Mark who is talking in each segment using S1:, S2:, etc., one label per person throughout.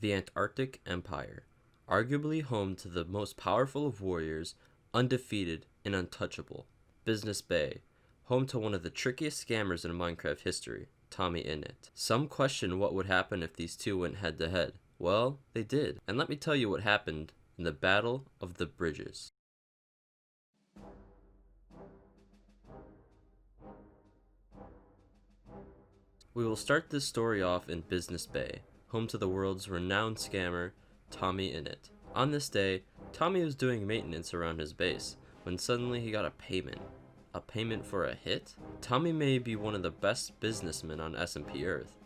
S1: The Antarctic Empire, arguably home to the most powerful of warriors, undefeated and untouchable. Business Bay, home to one of the trickiest scammers in Minecraft history, Tommyinnit. Some question what would happen if these two went head to head. Well, they did, and let me tell you what happened in the Battle of the Bridges. We will start this story off in Business Bay, home to the world's renowned scammer, Tommyinnit. On this day, Tommy was doing maintenance around his base, when suddenly he got a payment. A payment for a hit? Tommy may be one of the best businessmen on SMP Earth,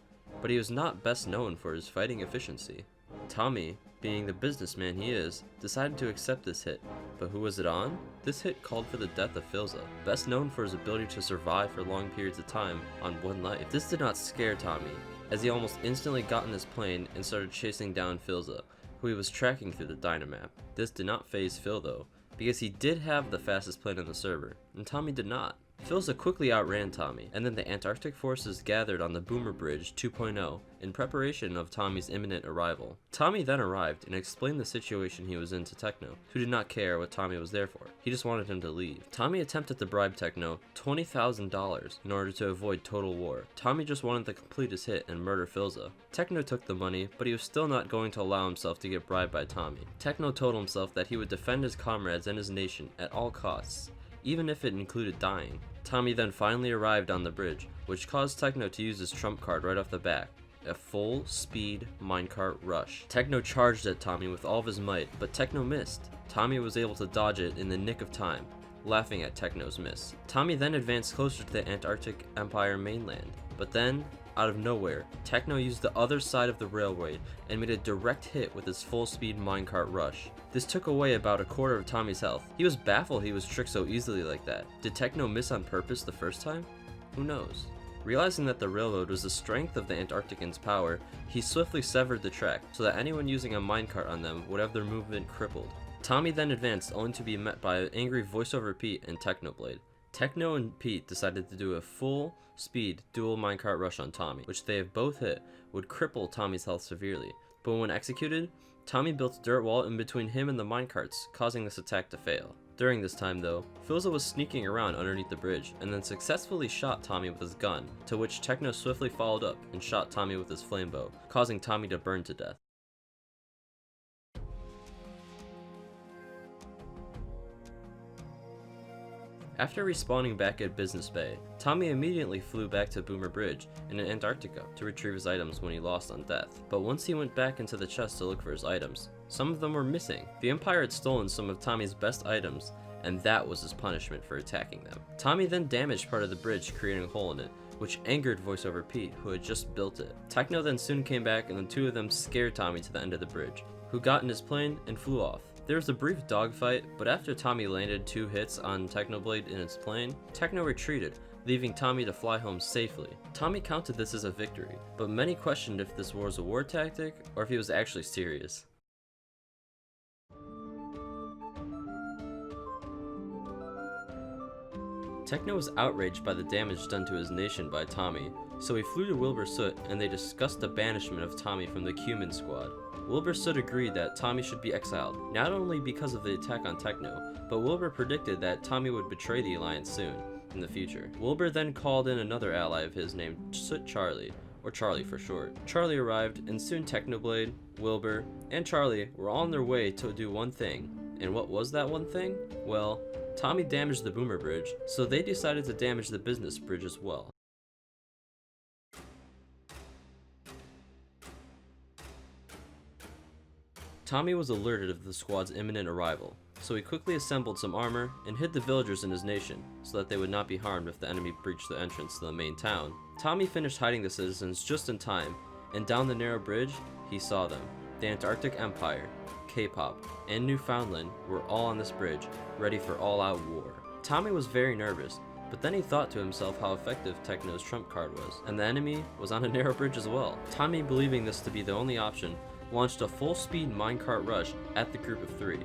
S1: but he was not best known for his fighting efficiency. Tommy, being the businessman he is, decided to accept this hit, but who was it on? This hit called for the death of Philza, best known for his ability to survive for long periods of time on one life. This did not scare Tommy, as he almost instantly got in his plane and started chasing down Philza, who he was tracking through the Dynamap. This did not faze Phil though, because he did have the fastest plane on the server, and Tommy did not. Philza quickly outran Tommy, and then the Antarctic forces gathered on the Boomer Bridge 2.0 in preparation of Tommy's imminent arrival. Tommy then arrived and explained the situation he was in to Techno, who did not care what Tommy was there for. He just wanted him to leave. Tommy attempted to bribe Techno $20,000 in order to avoid total war. Tommy just wanted to complete his hit and murder Philza. Techno took the money, but he was still not going to allow himself to get bribed by Tommy. Techno told himself that he would defend his comrades and his nation at all costs, even if it included dying. Tommy then finally arrived on the bridge, which caused Techno to use his trump card right off the bat, a full-speed minecart rush. Techno charged at Tommy with all of his might, but Techno missed. Tommy was able to dodge it in the nick of time, laughing at Techno's miss. Tommy then advanced closer to the Antarctic Empire mainland, but then, out of nowhere, Techno used the other side of the railway and made a direct hit with his full-speed minecart rush. This took away about a quarter of Tommy's health. He was baffled he was tricked so easily like that. Did Techno miss on purpose the first time? Who knows? Realizing that the railroad was the strength of the Antarcticans' power, he swiftly severed the track so that anyone using a minecart on them would have their movement crippled. Tommy then advanced only to be met by an angry voiceover Pete and Technoblade. Techno and Pete decided to do a full-speed dual minecart rush on Tommy, which they have both hit would cripple Tommy's health severely, but when executed, Tommy built a dirt wall in between him and the minecarts, causing this attack to fail. During this time though, Philza was sneaking around underneath the bridge and then successfully shot Tommy with his gun, to which Techno swiftly followed up and shot Tommy with his flame bow, causing Tommy to burn to death. After respawning back at Business Bay, Tommy immediately flew back to Boomer Bridge in Antarctica to retrieve his items when he lost on death. But once he went back into the chest to look for his items, some of them were missing. The Empire had stolen some of Tommy's best items, and that was his punishment for attacking them. Tommy then damaged part of the bridge, creating a hole in it, which angered voiceover Pete, who had just built it. Techno then soon came back, and the two of them scared Tommy to the end of the bridge, who got in his plane and flew off. There was a brief dogfight, but after Tommy landed 2 hits on Technoblade in its plane, Techno retreated, leaving Tommy to fly home safely. Tommy counted this as a victory, but many questioned if this was a war tactic or if he was actually serious. Techno was outraged by the damage done to his nation by Tommy, so he flew to Wilbur Soot and they discussed the banishment of Tommy from the Cumin squad. Wilbur Soot agreed that Tommy should be exiled, not only because of the attack on Techno, but Wilbur predicted that Tommy would betray the Alliance soon, in the future. Wilbur then called in another ally of his named Soot Charlie, or Charlie for short. Charlie arrived, and soon Technoblade, Wilbur, and Charlie were all on their way to do one thing. And what was that one thing? Well, Tommy damaged the Boomer Bridge, so they decided to damage the Business Bridge as well. Tommy was alerted of the squad's imminent arrival, so he quickly assembled some armor and hid the villagers in his nation so that they would not be harmed if the enemy breached the entrance to the main town. Tommy finished hiding the citizens just in time, and down the narrow bridge, he saw them. The Antarctic Empire, K-pop, and Newfoundland were all on this bridge, ready for all-out war. Tommy was very nervous, but then he thought to himself how effective Techno's trump card was, and the enemy was on a narrow bridge as well. Tommy, believing this to be the only option, launched a full-speed minecart rush at the group of 3.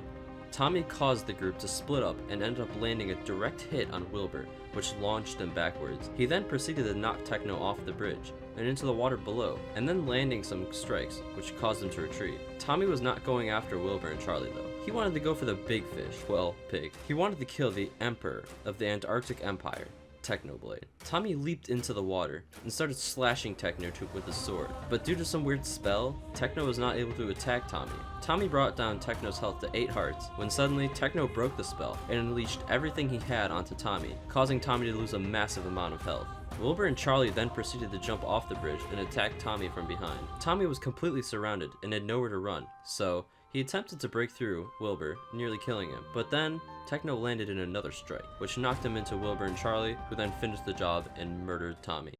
S1: Tommy caused the group to split up and ended up landing a direct hit on Wilbur, which launched him backwards. He then proceeded to knock Techno off the bridge, and into the water below, and then landing some strikes, which caused them to retreat. Tommy was not going after Wilbur and Charlie though. He wanted to go for the big fish, well, pig. He wanted to kill the Emperor of the Antarctic Empire, Technoblade. Tommy leaped into the water and started slashing Techno with his sword, but due to some weird spell, Techno was not able to attack Tommy. Tommy brought down Techno's health to 8 hearts, when suddenly Techno broke the spell and unleashed everything he had onto Tommy, causing Tommy to lose a massive amount of health. Wilbur and Charlie then proceeded to jump off the bridge and attack Tommy from behind. Tommy was completely surrounded and had nowhere to run, so he attempted to break through Wilbur, nearly killing him, but then Techno landed in another strike, which knocked him into Wilbur and Charlie, who then finished the job and murdered Tommy.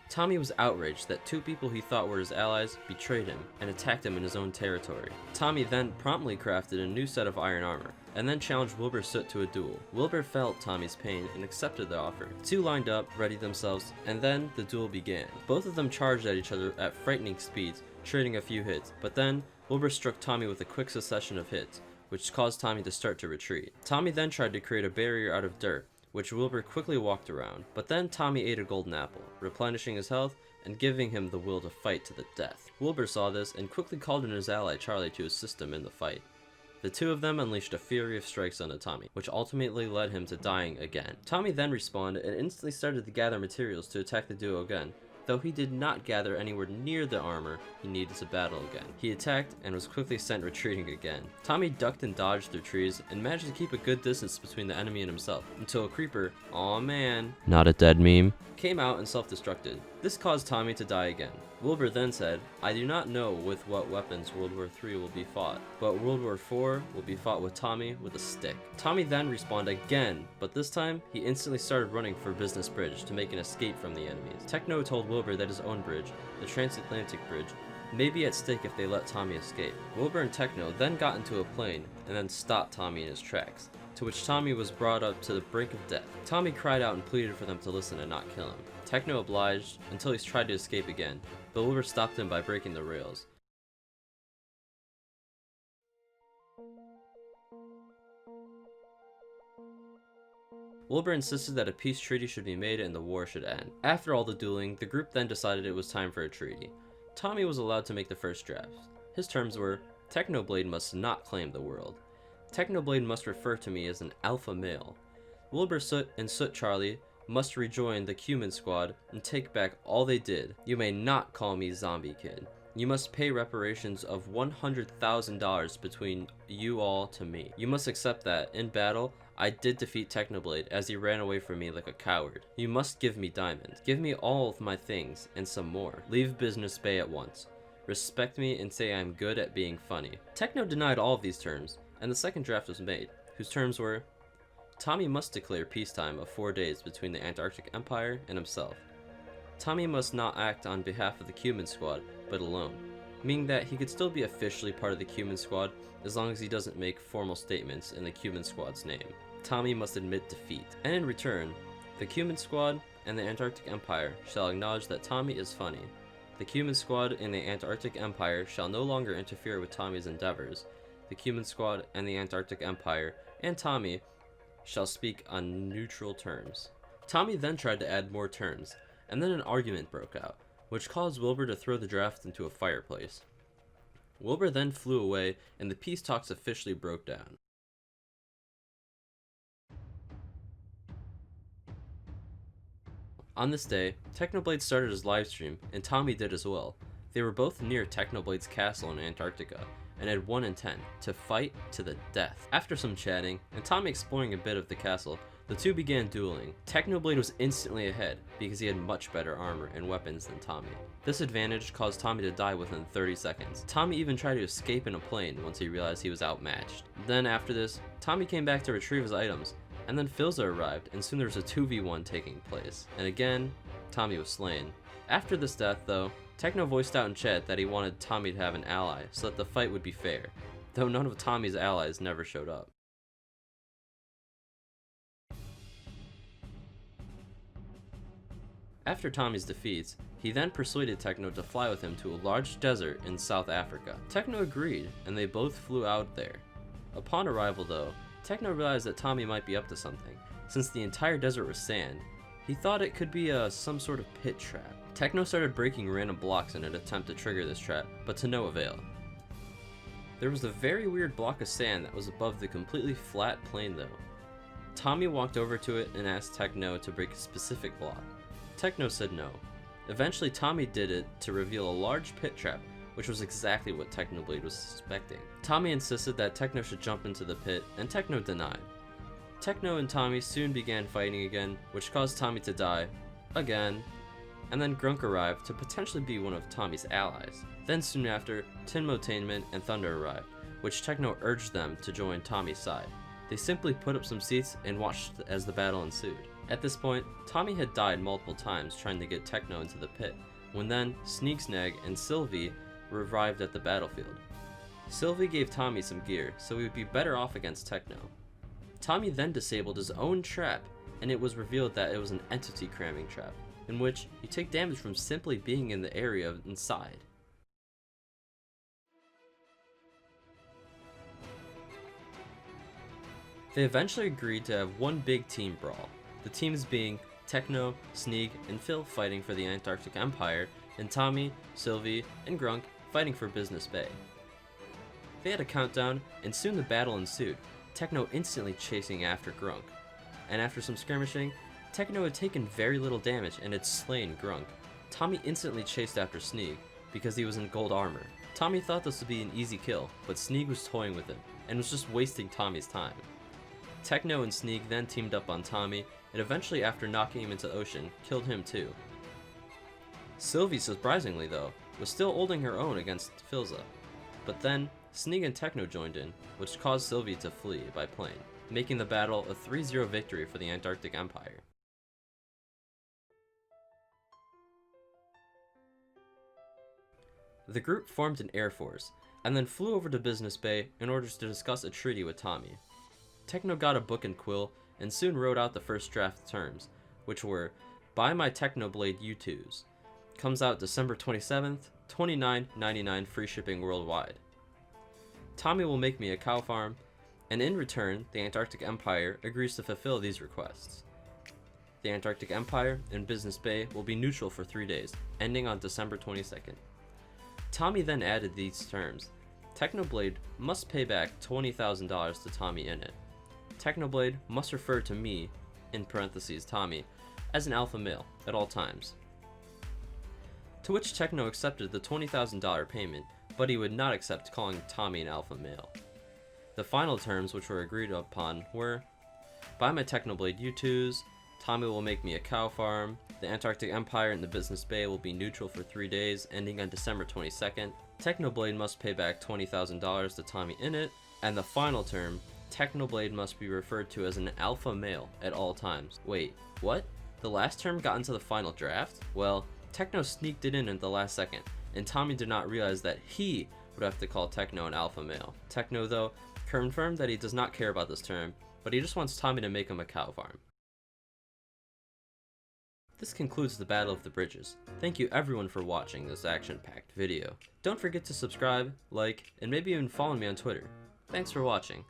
S1: Tommy was outraged that 2 people he thought were his allies betrayed him and attacked him in his own territory. Tommy then promptly crafted a new set of iron armor, and then challenged Wilbur Soot to a duel. Wilbur felt Tommy's pain and accepted the offer. 2 lined up, readied themselves, and then the duel began. Both of them charged at each other at frightening speeds, trading a few hits, but then Wilbur struck Tommy with a quick succession of hits, which caused Tommy to start to retreat. Tommy then tried to create a barrier out of dirt, which Wilbur quickly walked around, but then Tommy ate a golden apple, replenishing his health and giving him the will to fight to the death. Wilbur saw this and quickly called in his ally Charlie to assist him in the fight. The 2 of them unleashed a fury of strikes onto Tommy, which ultimately led him to dying again. Tommy then respawned and instantly started to gather materials to attack the duo again, though he did not gather anywhere near the armor he needed to battle again. He attacked and was quickly sent retreating again. Tommy ducked and dodged through trees and managed to keep a good distance between the enemy and himself, until a creeper, aw man, not a dead meme, came out and self-destructed. This caused Tommy to die again. Wilbur then said, "I do not know with what weapons World War III will be fought, but World War IV will be fought with Tommy with a stick." Tommy then respawned again, but this time, he instantly started running for Business Bridge to make an escape from the enemies. Techno told Wilbur that his own bridge, the Transatlantic Bridge, may be at stake if they let Tommy escape. Wilbur and Techno then got into a plane and then stopped Tommy in his tracks, to which Tommy was brought up to the brink of death. Tommy cried out and pleaded for them to listen and not kill him. Techno obliged until he tried to escape again, but Wilbur stopped him by breaking the rails. Wilbur insisted that a peace treaty should be made and the war should end. After all the dueling, the group then decided it was time for a treaty. Tommy was allowed to make the first draft. His terms were, Technoblade must not claim the world. Technoblade must refer to me as an alpha male. Wilbur Soot and Soot Charlie must rejoin the Cumin squad and take back all they did. You may not call me Zombie Kid. You must pay reparations of $100,000 between you all to me. You must accept that, in battle, I did defeat Technoblade as he ran away from me like a coward. You must give me Diamond. Give me all of my things, and some more. Leave Business Bay at once. Respect me and say I'm good at being funny. Techno denied all of these terms, and the second draft was made, whose terms were, Tommy must declare peacetime of 4 days between the Antarctic Empire and himself. Tommy must not act on behalf of the Cumin squad, but alone, meaning that he could still be officially part of the Cumin squad as long as he doesn't make formal statements in the Cumin squad's name. Tommy must admit defeat, and in return, the Cumin squad and the Antarctic Empire shall acknowledge that Tommy is funny. The Cumin squad and the Antarctic Empire shall no longer interfere with Tommy's endeavors. The Cumin squad and the Antarctic Empire and Tommy shall speak on neutral terms. Tommy then tried to add more terms, and then an argument broke out, which caused Wilbur to throw the draft into a fireplace. Wilbur then flew away, and the peace talks officially broke down. On this day, Technoblade started his livestream, and Tommy did as well. They were both near Technoblade's castle in Antarctica, and had one intent, to fight to the death. After some chatting, and Tommy exploring a bit of the castle, the two began dueling. Technoblade was instantly ahead, because he had much better armor and weapons than Tommy. This advantage caused Tommy to die within 30 seconds. Tommy even tried to escape in a plane once he realized he was outmatched. Then after this, Tommy came back to retrieve his items, and then Philza arrived, and soon there was a 2v1 taking place. And again, Tommy was slain. After this death, though, Techno voiced out in chat that he wanted Tommy to have an ally, so that the fight would be fair, though none of Tommy's allies never showed up. After Tommy's defeats, he then persuaded Techno to fly with him to a large desert in South Africa. Techno agreed, and they both flew out there. Upon arrival though, Techno realized that Tommy might be up to something. Since the entire desert was sand, he thought it could be some sort of pit trap. Techno started breaking random blocks in an attempt to trigger this trap, but to no avail. There was a very weird block of sand that was above the completely flat plain though. Tommy walked over to it and asked Techno to break a specific block. Techno said no. Eventually Tommy did it to reveal a large pit trap, which was exactly what Technoblade was suspecting. Tommy insisted that Techno should jump into the pit, and Techno denied. Techno and Tommy soon began fighting again, which caused Tommy to die, again, and then Grunk arrived to potentially be one of Tommy's allies. Then soon after, Tinmotainment and Thunder arrived, which Techno urged them to join Tommy's side. They simply put up some seats and watched as the battle ensued. At this point, Tommy had died multiple times trying to get Techno into the pit, when then Sneaksnag and Sylvie arrived at the battlefield. Sylvie gave Tommy some gear, so he would be better off against Techno. Tommy then disabled his own trap, and it was revealed that it was an entity cramming trap, in which you take damage from simply being in the area inside. They eventually agreed to have one big team brawl, the teams being Techno, Sneak, and Phil fighting for the Antarctic Empire, and Tommy, Sylvie, and Grunk fighting for Business Bay. They had a countdown, and soon the battle ensued, Techno instantly chasing after Grunk. And after some skirmishing, Techno had taken very little damage and had slain Grunk. Tommy instantly chased after Sneak, because he was in gold armor. Tommy thought this would be an easy kill, but Sneak was toying with him, and was just wasting Tommy's time. Techno and Sneak then teamed up on Tommy, and eventually after knocking him into the ocean, killed him too. Sylvie, surprisingly though, was still holding her own against Filza. But then, Sneak and Techno joined in, which caused Sylvie to flee by plane, making the battle a 3-0 victory for the Antarctic Empire. The group formed an air force, and then flew over to Business Bay in order to discuss a treaty with Tommy. Techno got a book and quill, and soon wrote out the first draft terms, which were, "Buy my Technoblade U2s. Comes out December 27th, $29.99 free shipping worldwide. Tommy will make me a cow farm, and in return, the Antarctic Empire agrees to fulfill these requests. The Antarctic Empire and Business Bay will be neutral for 3 days, ending on December 22nd. Tommy then added these terms. Technoblade must pay back $20,000 to Tommyinnit. Technoblade must refer to me, in parentheses Tommy, as an alpha male at all times. To which Techno accepted the $20,000 payment, but he would not accept calling Tommy an alpha male. The final terms which were agreed upon were, buy my Technoblade U2s, Tommy will make me a cow farm, the Antarctic Empire and the Business Bay will be neutral for 3 days, ending on December 22nd, Technoblade must pay back $20,000 to Tommyinnit, and the final term, Technoblade must be referred to as an alpha male at all times. Wait, what? The last term got into the final draft? Well, Techno sneaked it in at the last second, and Tommy did not realize that he would have to call Techno an alpha male. Techno, though, confirmed that he does not care about this term, but he just wants Tommy to make him a cow farm. This concludes the Battle of the Bridges. Thank you everyone for watching this action-packed video. Don't forget to subscribe, like, and maybe even follow me on Twitter. Thanks for watching.